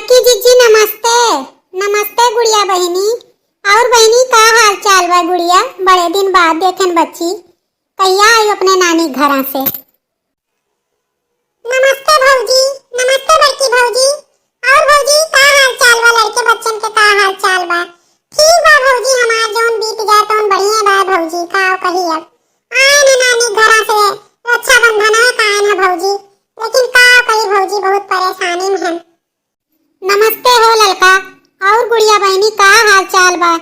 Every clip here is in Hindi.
बड़की जीजी नमस्ते। नमस्ते गुड़िया बहिनी। और बहिनी का हाल चाल बा गुड़िया? बड़े दिन बाद देखन बच्ची, कहिया आई अपने नानी घरा से? नमस्ते भौजी। नमस्ते बड़की भौजी। और भौजी का हाल चाल बा? लड़के बच्चन के का हाल चाल बा? ठीक बा भौजी, हमार जौन बीत जाए तौन बढ़िया बा भौजी। का कही अब आए न नानी घरा से रक्षाबंधन है का आए न भौजी, लेकिन का कही भौजी बहुत परेशानी में है। नमस्ते हो ललका। और गुड़िया बहनी का हाल चाल बा?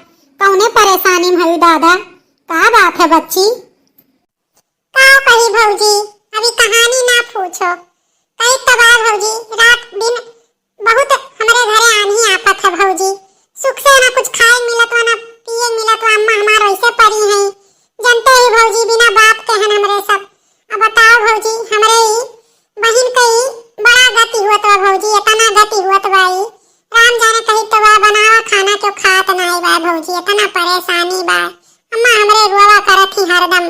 कौने परेशानी में हुई दादा? का बात है बच्ची? का कही भौजी, अभी कहानी ना पूछो। कई तबाह भौजी, रात दिन बहुत हमारे घरे आनी आफत है भौजी। सुख से ना कुछ खाए मिलत ना पिए मिलत। अम्मा हमार वैसे परी है, जानते ही भौजी, बिना बाप के हैं हमरे सब। अब बताओ भौजी, हमरे बहन कई बड़ा गति हुआ तो भौजी, इतना गति हुआ तो भाई राम जाने कहीं तो बा बनावा खाना क्यों खात नहीं बा भौजी, इतना परेशानी बा। अम्मा हमरे रोवा करत ही हरदम।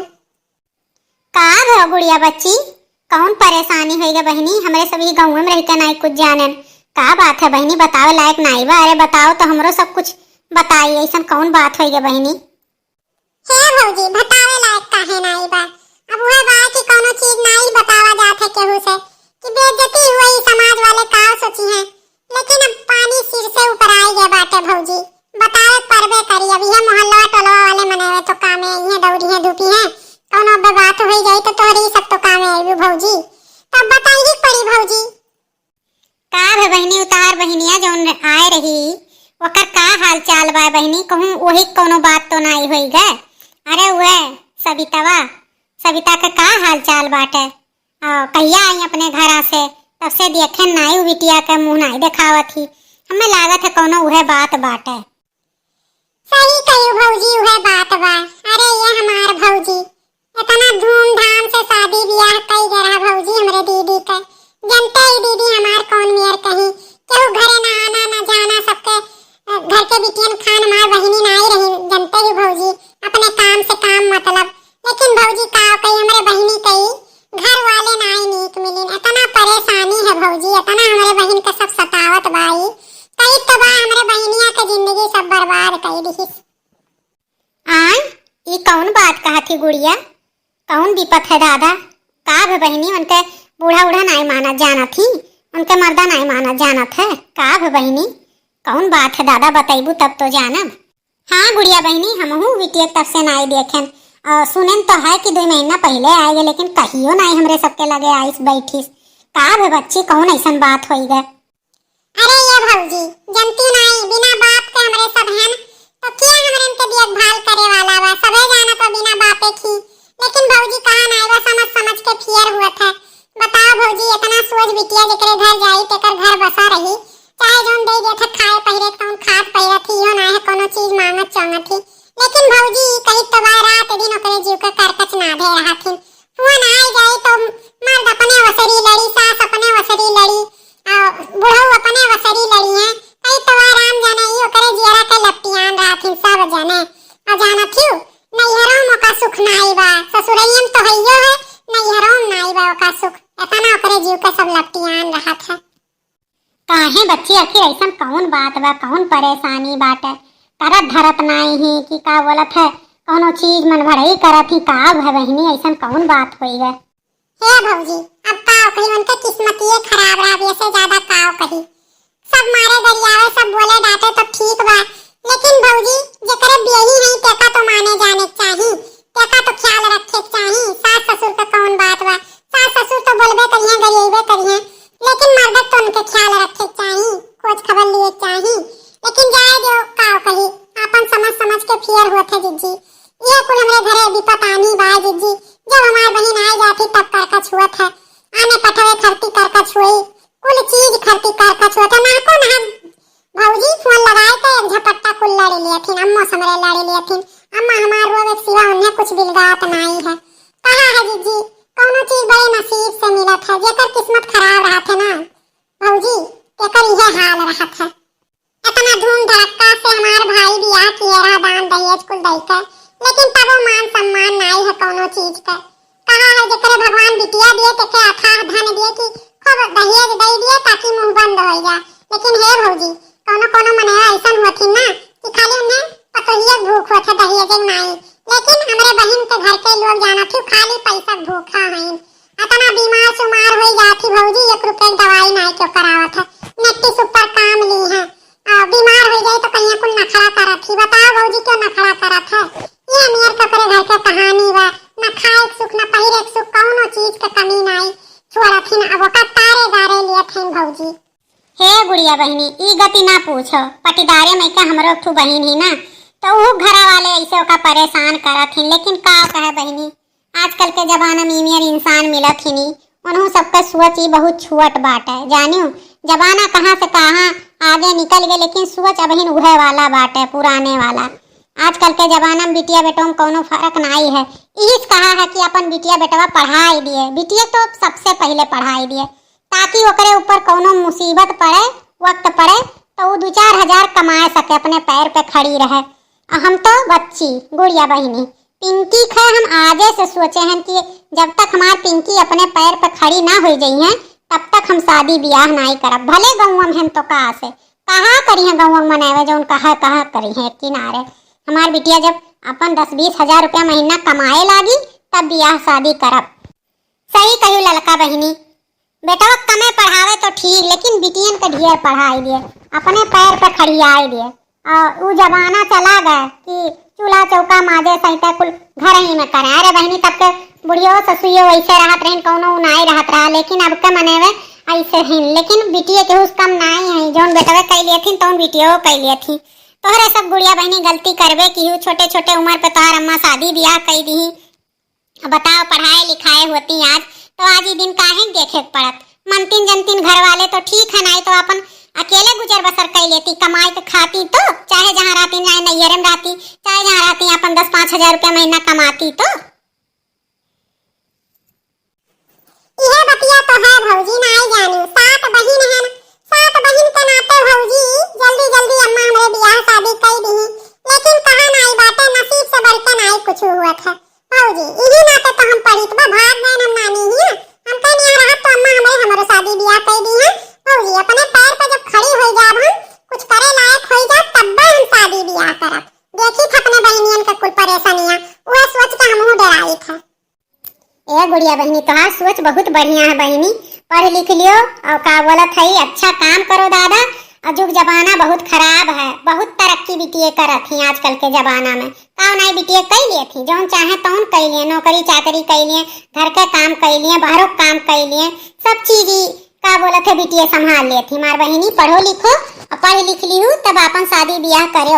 का भो गुड़िया बच्ची, कौन परेशानी होइगा बहनी? हमरे सभी गांव में रहके नहीं कुछ जानन। का बात है बहनी, बताओ लायक नहीं बा? अरे बताओ तो हमरो सब कुछ बताई, ऐसा कौन बात होइगा बहनी? हे भौजी, बतावे लायक काहे नहीं बा? अब वह बा कि कोनो चीज नहीं बतावा जात है केहू से कि बेइज्जती हुई, समाज वाले का सोची है। लेकिन अब पानी सिर से ऊपर आई गया बाटे भौजी, बतावे परबे करी। अब ये मोहल्ला टोलवा वाले मनेवे तो कामे ये दौड़ी है धूपी है, कोनो अब बात हो गई तो तोहरी सब तो कामे आई भौजी, तब बताई ही पड़ी भौजी। का है बहनी, उतार बहनिया जौन आए रही ओकर का हाल चाल बा बहनी? कहूं वही कोनो बात तो नहीं होई गए? अरे वह सविता का हाल चाल बाटे? कहिया आई अपने घरा से? तब से देखे नहीं बिटिया के मुंह नहीं दिखावत ही, हमें लागत है कोनो वह बात बाटे। सही कही भौजी, वह बात बा। अरे ये हमार भौजी इतना धूमधाम से शादी ब्याह कई जरा भौजी हमरे दीदी के, जनते ही दीदी हमार कौन मियर कहीं केहू घरे ना आना ना जाना, सबके घर के बिटियन खान हमार बहिनी नहीं रही, जनते ही भौजी अपने काम से काम मतलब। लेकिन भौजी का कही हमरे बहिनी कही घर वाले नहीं नीक मिलिन, इतना परेशानी है भौजी, इतना हमारे बहन के सब सतावत बाई। कई तो बा हमारे बहनिया के जिंदगी सब बर्बाद कर दी। आय ये कौन बात कहा थी गुड़िया? कौन विपत है दादा? का है बहनी, उनके बूढ़ा नहीं माना जाना थी, उनके मर्दा नहीं माना जाना था? का है बहनी, कौन बात है दादा? बताइबू तब तो जानब। हाँ गुड़िया बहनी, हमहू बिटिया तब से नहीं देखें। सुनेन तो है कि 2 महीना पहले आएगे, लेकिन कहियो नहीं हमरे सबके लगे आइस बैठीस। का है बच्ची, कौन ऐसा बात होई गए? अरे ये भौजी जनती नहीं, बिना बाप के हमरे सब हैं तो क्या हमरे इनके देखभाल करे वाला बा? सबे जाना तो बिना बापे की, लेकिन भौजी कहा नहीं बा समझ के फियर हुआ था। बताओ भौजी, इतना सोच बिटिया जेकरे घर जाई तेकर घर बसा रही, चाहे जोन दे देथे खाए पहिरे तौन खात पहिरत ही, यो ना है कोनो चीज मांगत चांगत ही। लेकिन भौजी कहीं तो रात दिन ओकरे जीव के करकच ना दे रहा थी। हुआ ना आई जाए तो मर्द अपने वसरी लड़ी, सास अपने वसरी लड़ी, बुढ़ऊ अपने वसरी लड़ी है। कहीं तो राम जाने ही ओकरे जियरा के लपटियान रहा थी सब जाने। और जाना थी नैहरों में का सुख नाई बा, ससुरैयन तो हइयो है, नैहरों में नाई बा का सुख, इतना ओकरे जीव के सब लपटियान रहा था। काहे बच्ची आखिर ऐसा कौन बात बा, कौन परेशानी बाटे? करत धरत नहीं ही कि का बोलत है, कोनो चीज मन भड़ई करत ही का है बहनी, ऐसा कौन बात होई गए? हे भौजी अब काव कही, उनके किस्मत ये खराब रहा, ऐसे ज्यादा काव कही। सब मारे दरियावे सब बोले डांटे तो ठीक बा, लेकिन भौजी जेकरे बेही नहीं तेका तो माने जाने चाहिए, तेका तो ख्याल रखे चाहिए। सास ससुर का कौन बात बा? सास ससुर तो बोलबे करिए गरिएबे करिए, लेकिन मर्द तो उनके ख्याल रखे चाहिए, खोज खबर लिए चाहिए। लेकिन जाए जो काव कही, अपन समझ के फियर होते जिज्जी। ये कुल हमरे घरे विपत आनी बा जिज्जी, जब हमार बहन आ जाती तब करकछ हुआ था, आने पठवे खरती करकछ हुई, कुल चीज खरती करकछ हुआ था। ना को ना भौजी फोन लगाए के एक झपट्टा कुल लड़ लिए थी, अम्मा समरे लड़ लिए थी। अम्मा हमार रोवे सिवा उन्हें कुछ बिलगात नहीं है। कहा है जिज्जी, कोनो चीज बड़े नसीब से मिलत है, जेकर किस्मत खराब रहा थे ना भौजी तेकर यह हाल रहा था। इतना धूम धड़क्का से हमार भाई बियाह किए रहा, दान दहेज कुल दई के, लेकिन तब मान सम्मान नहीं है कोनो चीज का। कहा है जेकरे भगवान बिटिया दिए तेके अथाह धन दिए कि खूब दहेज दे दिए ताकि मुंह बंद हो जाए, लेकिन हे भौजी कोनो कोनो मने ऐसा होती ना कि खाली उन्हें पतोहिया भूख होता दहिया के नहीं, लेकिन हमारे बहन के घर के लोग जाना थी खाली पैसा भूखा है। इतना बीमार सुमार हो जाती भौजी, 1 रुपए की दवाई नहीं क्यों करावत है, नेट्टी सुपर काम ली है। बीमार हो जाए तो कहीं कुल नखरा करत थी। बताओ भौजी क्यों नखरा करत है? ये अमीर कपड़े घर के कहानी बा, न खाए सुख न पहिरे सुख, कौनो चीज के कमी नहीं छोड़त थी। अब ओका तारे गारे लिए थे भौजी। हे गुड़िया बहनी, ई गति ना पूछो, पटीदारे में का हमरो ठू बहन ही ना, तो वो घरा वाले ऐसे ओका परेशान करत हिन। लेकिन का कहे बहनी, आजकल के जमाना में इमियर इंसान मिलत ही नहीं, उन्हों सबका सोच ही बहुत छुअट बाट है। जानियो जमाना कहाँ से कहाँ आगे निकल गए, लेकिन सोच अबहिन उहे वाला बाट है, पुराने वाला। आजकल के जमाना में बिटिया बेटों में कोनो फर्क नहीं है। यही कहा है कि अपन बिटिया बेटवा पढ़ाई दिए, बिटिया तो सबसे पहले पढ़ाई दिए, ताकि ओकरे ऊपर कोनो मुसीबत पड़े, वक्त पड़े तो वो 2-4 हजार कमा सके, अपने पैर पे खड़ी रहे। हम तो बच्ची गुड़िया बहनी पिंकी खे हम आगे से सोचे हैं कि जब तक हमारी पिंकी अपने पैर पे खड़ी ना हो जाई है तब तक हम शादी ब्याह नहीं करब। भले गौवा में हम तो कहा से कहा करी है, गौवा मनावे जो कहा करी है किनारे। हमार बिटिया जब अपन 10-20 हजार रुपया महीना कमाए लागी तब ब्याह शादी करब। सही कहू ललका बहनी, बेटा कमे पढ़ावे तो ठीक, लेकिन बिटियन के ढेर पढ़ाई दिए, अपने पैर पे खड़ियाई दिए। वो जमाना चला गया कि चूल्हा चौका माजे सहित कुल घर ही में करे। अरे बहनी तब के बुढ़ियो ससुइयो वैसे रहत रही, कौनो नहीं रहत रहा, लेकिन अब के मनेवे ऐसे ही। लेकिन बिटिया के उस कम नहीं है, जौन बेटवे कह लिए थी तौन बिटियो कह लिए थी। तोहरे सब गुड़िया बहनी गलती करबे की छोटे छोटे उम्र पे तोहर अम्मा शादी ब्याह कर दी। बताओ पढ़ाए लिखाए होती आज तो आज ही दिन काहे देखे पड़त। मनतीन जनतीन घर वाले तो ठीक है, नहीं तो अपन अकेले गुजर बसर कर लेती, कमाई के खाती तो, चाहे जहाँ रहती चाहे नैयरे में रहती, चाहे जहाँ रहती अपन 10-5 हजार रुपया महीना कमाती तो। यह बतिया तो है भौजी, नहीं जानी 7 बहन है, 7 बहन के नाते भौजी जल्दी जल्दी अम्मा हमरे ब्याह शादी कर दी, लेकिन कहा नहीं बातें नसीब से बढ़ के नहीं कुछ हुआ था भौजी। यही नाते तो हम पढ़ी तो भाग गए, हम नानी ही हम कहीं नहीं रहा तो अम्मा हमारे शादी ब्याह कर दी है भौजी। अपने पैर पर जब खड़ी हो जाब, हम कुछ करे लायक हो जाब, तब हम शादी ब्याह करब। देखी था अपने बहनियन के कुल परेशानियां, वह सोच के हमहू डराई था। ए गुड़िया बहनी तोहार सोच बहुत बढ़िया है बहनी, पढ़ लिख लियो और का बोलत है अच्छा काम करो दादा। अजुग जमाना बहुत खराब है, बहुत तरक्की बिटिया करत थी आजकल के जमाना में। काव नहीं बिटिया कई लिए थी, जौन चाहे तौन कई लिए, नौकरी चाकरी कई लिए, घर के काम कई लिए, बाहरों काम कई लिए, सब चीज का बोलत है बिटिया संभाल लिए थी। मार बहनी पढ़ो लिखो और पढ़ लिख ली हूँ तब अपन शादी ब्याह करो।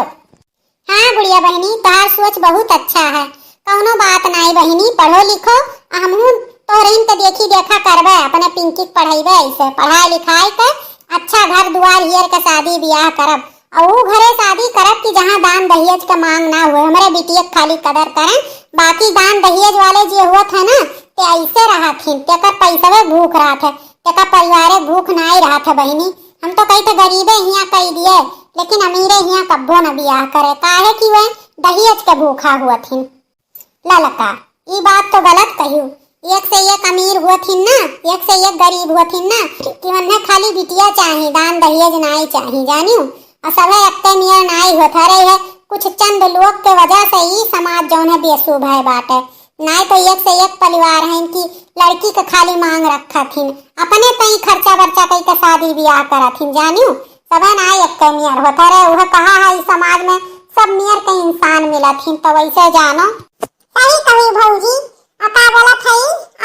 हाँ गुड़िया बहनी तोहार सोच बहुत अच्छा है, कौनो बात नहीं बहनी, पढ़ो लिखो। हमहू तोहरीन के देखी देखा करबे, अपने पिंकी पढ़ेबे, ऐसे पढ़ाई लिखाई के अच्छा घर दुआर हियर के शादी ब्याह करब। और वो घरे शादी करब कि जहाँ दान दहेज का मांग ना हुए, हमारे बिटिया खाली कदर करें। बाकी दान दहेज वाले जो हुआ था ना ते ऐसे रहा थी, तेकर पैसा भूख रहा था, तेकर परिवार भूख नहीं रहा था बहनी। हम तो कही थे गरीबे हियाँ कह दिए, लेकिन अमीरे हियाँ कब्बो न ब्याह करे, काहे कि वह दहेज के भूखा हुआ थी। ललका ये बात तो गलत कही, एक से एक अमीर हुआ थी ना, एक से एक गरीब हुआ थी ना, कि उन्हें खाली बिटिया चाहिए, दान दहेज नहीं चाहिए जानियो। और सब अक्के मियाँ नहीं होता रही है, कुछ चंद लोग के वजह से ही समाज जो है बेसुभ है बाटे। नहीं तो एक से एक परिवार है इनकी लड़की के खाली मांग रखा थी, अपने कहीं खर्चा वर्चा कहीं के शादी ब्याह करा थी जानियो। सब ना अक्के मियाँ होता रहे, वह कहा है इस समाज में सब मियाँ के इंसान मिला थी, तो वैसे जानो। सही कही भौजी, का बोलत है।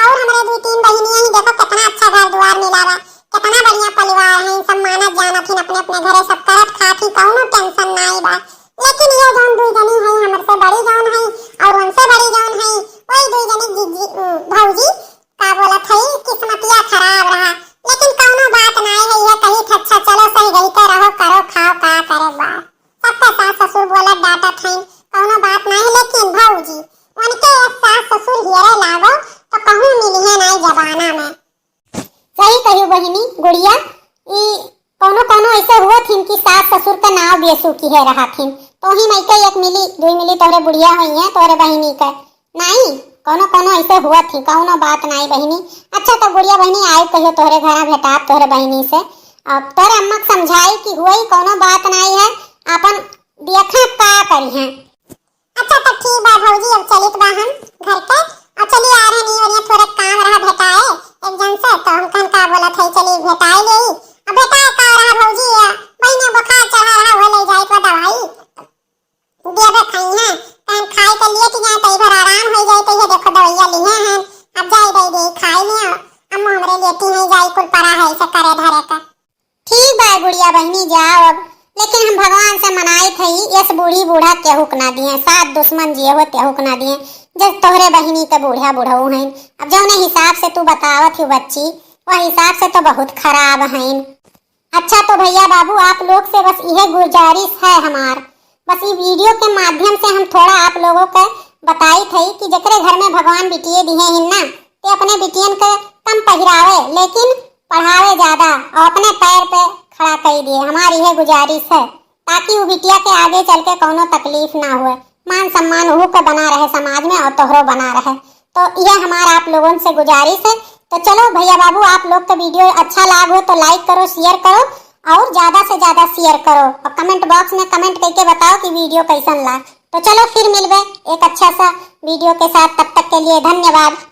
और हमारे 2-3 बहनियां ही देखो कितना अच्छा घर द्वार मिला बा, कितना बढ़िया परिवार है, सब मानत जानत थी, अपने अपने घरे सब करत खाती, कौनो टेंशन नहीं बा। लेकिन ये जोन 2 जनी है हमसे बड़ी जोन है और उनसे बड़ी जोन है, वही 2 जनी भौजी का बोलत है किस्मतिया खराब रहा। लेकिन कौनो बात नहीं है, ये कही अच्छा चलो सही गई के रहो, करो खाओ का करे बा। सबके सास ससुर बोलत डांटत है, कौनो बात नहीं। लेकिन भौजी उनके सास ससुर हियरे लागो तो कहूँ मिली है नहीं जमाना में। सही कहू बहनी गुड़िया, कोनो कोनो ऐसे हुआ थी कि सास ससुर का नाव बेसु की है रहा थी, तो ही नहीं के 1 मिली 2 मिली तोहरे बुढ़िया हुई है तोहरे बहनी का नहीं, कोनो कोनो ऐसे हुआ थी, कौनो बात नहीं बहनी। अच्छा तो गुड़िया बहनी आए कहियो तोहरे घर भेटा तोहरे बहनी से, अब तोर अम्मा के समझाई कि हुई कोनो बात नहीं है, अपन देखा का करी है। अच्छा तो ठीक बा भौजी, अब चलित बा हम घर पे और चली आ रहे नहीं, और ये थोड़ा काम रहा भेटाए एक जन से, तो हम कहन का बोला थे चली भेटाए ले। अब भेटाए का रहा भौजी, महीने बुखार चढ़ा रहा वो ले जाए तो दवाई देबे खाई है, कहन खाए के लिए कि जाए तो इधर आराम हो जाए, तो ये देखो दवाइयां लिए हैं, अब जाए दे खाई लियो। अम्मा हमरे लेती नहीं जाई, कुल पड़ा है ऐसे करे धरे का। ठीक बा गुड़िया बहनी जाओ अब, लेकिन हम भगवान से मनाई थी इस बूढ़ी बूढ़ा केहुक ना दिए, सात दुश्मन जिए हो तेहुक ना दिए, जब तोहरे बहनी के बूढ़ा बूढ़ऊ हैं। अब जौने हिसाब से तू बतावत हो बच्ची, वह हिसाब से तो बहुत खराब हैं। अच्छा तो भैया बाबू आप लोग से बस यह गुजारिश है हमार, बस ये वीडियो के माध्यम से हम थोड़ा आप लोगों को बताई थी कि जकरे घर में भगवान बिटिए दिए हैं ना, ते अपने बिटियन के कम पहिरावे लेकिन पढ़ावे ज्यादा और अपने पैर पे खड़ा कर दिए। हमारी यह गुजारिश है ताकि वो बिटिया के आगे चल के कोनो तकलीफ ना हुए, मान सम्मान हो के बना रहे समाज में और तोहरो बना रहे। तो यह हमारा आप लोगों से गुजारिश है। तो चलो भैया बाबू आप लोग का वीडियो अच्छा लाग हो तो लाइक करो, शेयर करो और ज्यादा से ज्यादा शेयर करो और कमेंट बॉक्स में कमेंट करके बताओ कि वीडियो कैसन लगा। तो चलो फिर मिलवे एक अच्छा सा वीडियो के साथ, तब तक के लिए धन्यवाद।